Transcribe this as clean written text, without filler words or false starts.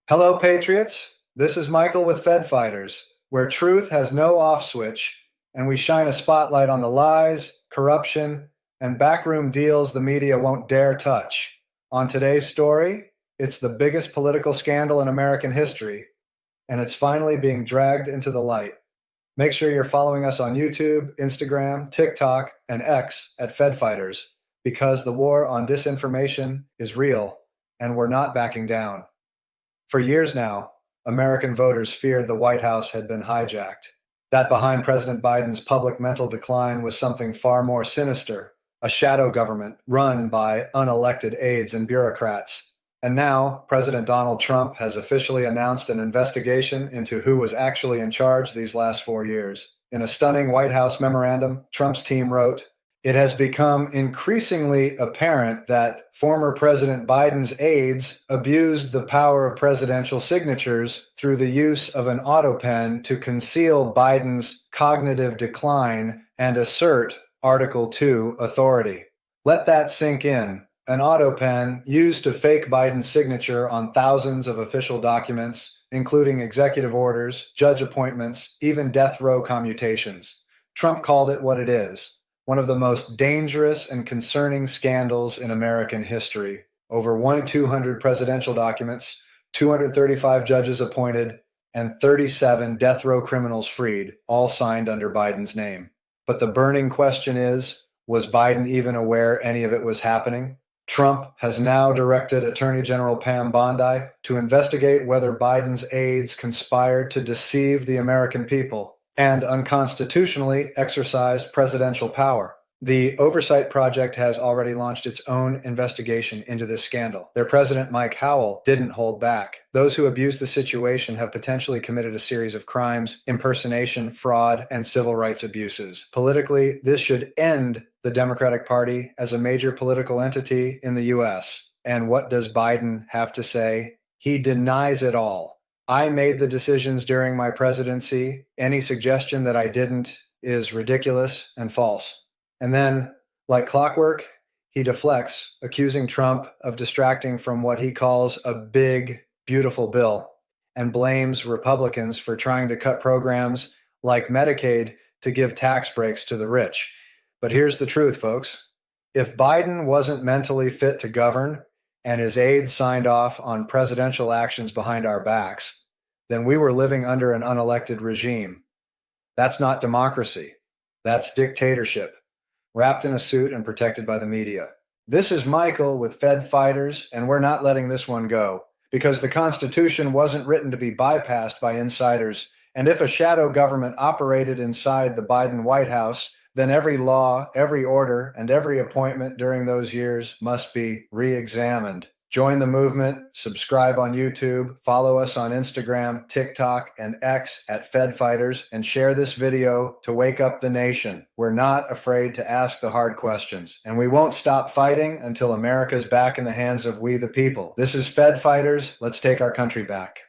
Hello, Patriots. This is Michael with Fed Fighters, where truth has no off switch, and we shine a spotlight on the lies, corruption, and backroom deals the media won't dare touch. On today's story, it's the biggest political scandal in American history, and it's finally being dragged into the light. Make sure you're following us on YouTube, Instagram, TikTok, and X at Fed Fighters, because the war on disinformation is real, and we're not backing down. For years now, American voters feared the White House had been hijacked. That behind President Biden's public mental decline was something far more sinister, a shadow government run by unelected aides and bureaucrats. And now, President Donald Trump has officially announced an investigation into who was actually in charge these last 4 years. In a stunning White House memorandum, Trump's team wrote, "It has become increasingly apparent that former President Biden's aides abused the power of presidential signatures through the use of an autopen to conceal Biden's cognitive decline and assert Article 2 authority." Let that sink in. An autopen used to fake Biden's signature on thousands of official documents, including executive orders, judge appointments, even death row commutations. Trump called it what it is: one of the most dangerous and concerning scandals in American history. Over 200 presidential documents, 235 judges appointed, and 37 death row criminals freed, all signed under Biden's name. But the burning question is, was Biden even aware any of it was happening? Trump has now directed Attorney General Pam Bondi to investigate whether Biden's aides conspired to deceive the American people and unconstitutionally exercised presidential power. The Oversight Project has already launched its own investigation into this scandal. Their president, Mike Howell, didn't hold back. Those who abused the situation have potentially committed a series of crimes, impersonation, fraud, and civil rights abuses. Politically, this should end the Democratic Party as a major political entity in the U.S. And what does Biden have to say? He denies it all. "I made the decisions during my presidency. Any suggestion that I didn't is ridiculous and false." And then, like clockwork, he deflects, accusing Trump of distracting from what he calls a big, beautiful bill, and blames Republicans for trying to cut programs like Medicaid to give tax breaks to the rich. But here's the truth, folks. If Biden wasn't mentally fit to govern and his aides signed off on presidential actions behind our backs, then we were living under an unelected regime. That's not democracy. That's dictatorship, wrapped in a suit and protected by the media. This is Michael with Fed Fighters, and we're not letting this one go, because the Constitution wasn't written to be bypassed by insiders. And if a shadow government operated inside the Biden White House, then every law, every order, and every appointment during those years must be re-examined. Join the movement, subscribe on YouTube, follow us on Instagram, TikTok, and X at Fed Fighters, and share this video to wake up the nation. We're not afraid to ask the hard questions, and we won't stop fighting until America's back in the hands of we the people. This is Fed Fighters. Let's take our country back.